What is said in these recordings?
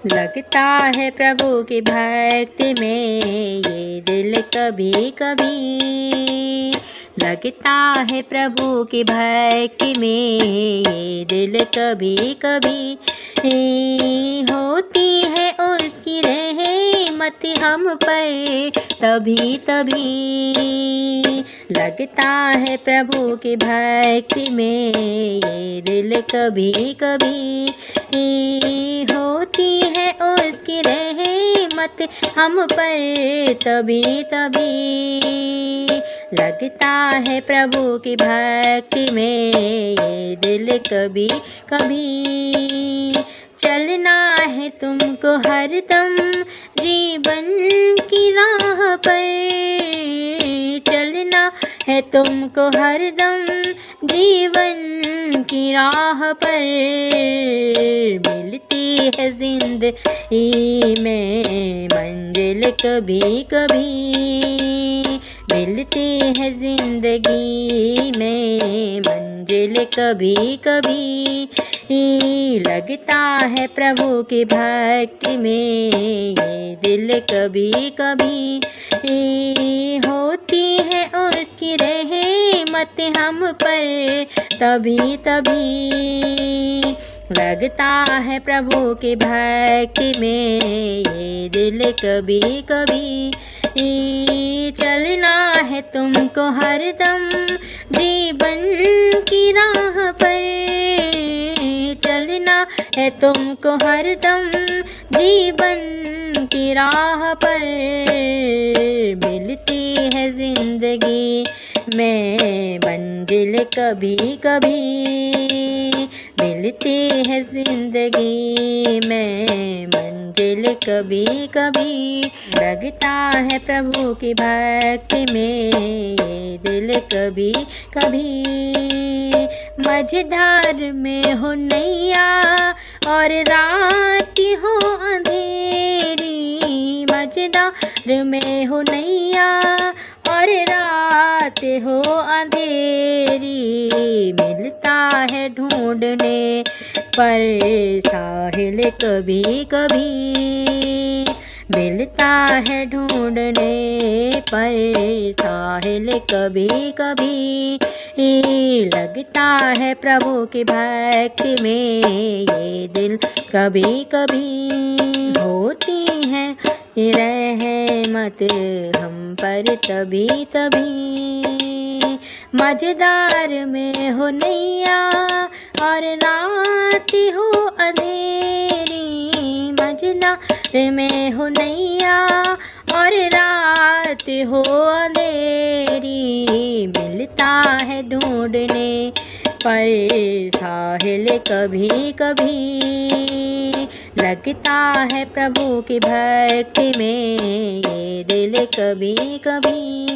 लगता है प्रभु की भक्ति में ये दिल कभी कभी। लगता है प्रभु की भक्ति में ये दिल कभी कभी। होती है उसकी रहमत हम पर तभी तभी। लगता है प्रभु की भक्ति में ये दिल कभी कभी। होती है उसकी रहमत हम पर तभी तभी। लगता है प्रभु की भक्ति में ये दिल कभी कभी। चलना है तुमको हरदम जीवन की राह पर। चलना है तुमको हरदम जीवन की राह पर। मिलती है जिंदगी में मंजिल कभी कभी। मिलती है जिंदगी में मंजिल कभी कभी। लगता है प्रभु की भक्ति में ये दिल कभी कभी। होती है उसकी रहमत हम पर तभी तभी। लगता है प्रभु की भक्ति में ये दिल कभी कभी। चलना है तुमको हरदम जीवन की राह पर। चलना है तुमको हरदम जीवन की राह पर। मिलती है जिंदगी में मंजिल कभी कभी। मिलती है जिंदगी में मंजिल कभी कभी। लगता है प्रभु की भक्ति में ये दिल कभी कभी। मझधार में हो नैया और रात हो अंधेरी। मझधार में हो नैया और रात हो अंधेरी। मिलता है ढूंढने पर साहिल कभी कभी। मिलता है ढूंढने पर साहिल कभी कभी। लगता है प्रभु की भक्ति में ये दिल कभी कभी। होती है रहमत हम पर तभी तभी। मझधार में हो नैया और रात हो अंधेरी। मझधार में हो नैया और रात हो अंधेरी। मिलता है ढूंढने पर साहिल कभी कभी। लगता है प्रभु की भक्ति में ये दिल कभी कभी।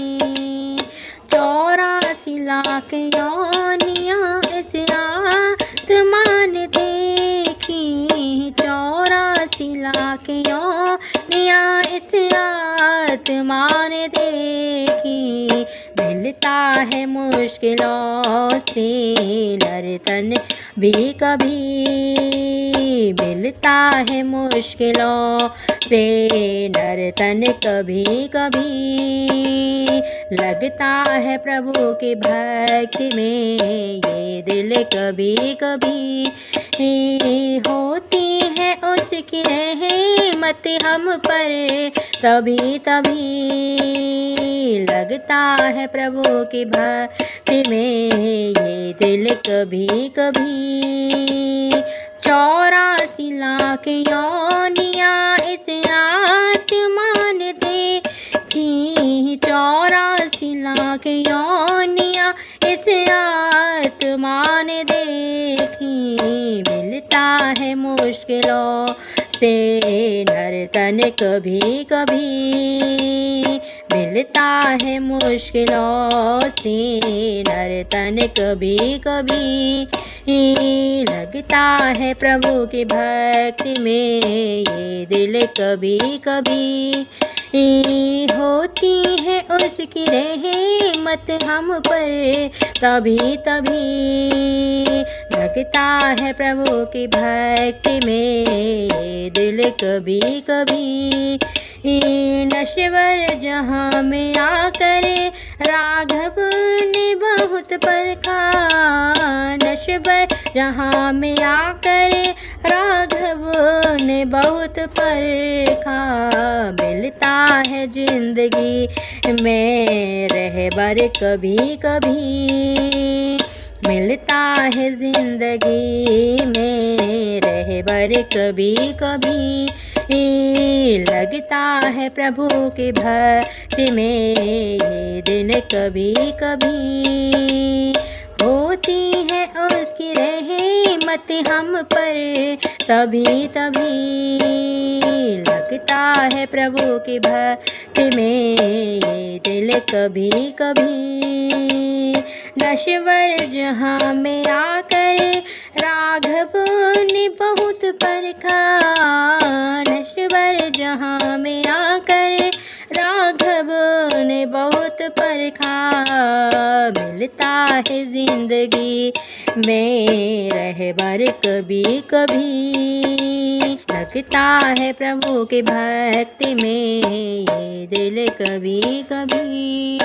84 लाख योनियाँ इस आत्मा ने देखी। 84 लाख योनियाँ इस आत्मा ने देखी। मिलता है मुश्किलों से नर्तन भी कभी। मिलता है मुश्किलों से नर्तन कभी कभी। लगता है प्रभु की भक्ति में ये दिल कभी कभी। होती है उसकी रहमत हम पर तभी तभी। लगता है प्रभु की भक्ति में ये दिल कभी कभी। 84 लाख योनियाँ इस आत्मा ने देखी। 84 लाख योनियाँ इस आत्मा ने देखी। मिलता है मुश्किलों से नर्तन कभी कभी। मिलता है मुश्किलों से नर्तन कभी कभी। लगता है प्रभु की भक्ति में ये दिल कभी कभी। होती है उसकी रहमत हम पर तभी तभी लगता है प्रभु की भक्ति में दिल कभी कभी। नश्वर जहाँ में आकर राघव ने बहुत परखा, नश्वर जहाँ में आकर राघव ने बहुत परखा। मिलता है जिंदगी में रहबर कभी कभी, मिलता है जिंदगी में रहबर कभी कभी। लगता है प्रभु की भक्ति में ये दिल कभी कभी। होती है उसकी रहमत हम पर तभी तभी लगता है प्रभु की भक्ति में ये दिल कभी कभी। नश्वर जहाँ में आकर राघव ने बहुत परखा, नश्वर जहाँ में आकर राघव ने बहुत परखा। मिलता है जिंदगी में रहबर कभी कभी, लगता है प्रभु की भक्ति में ये दिल कभी कभी।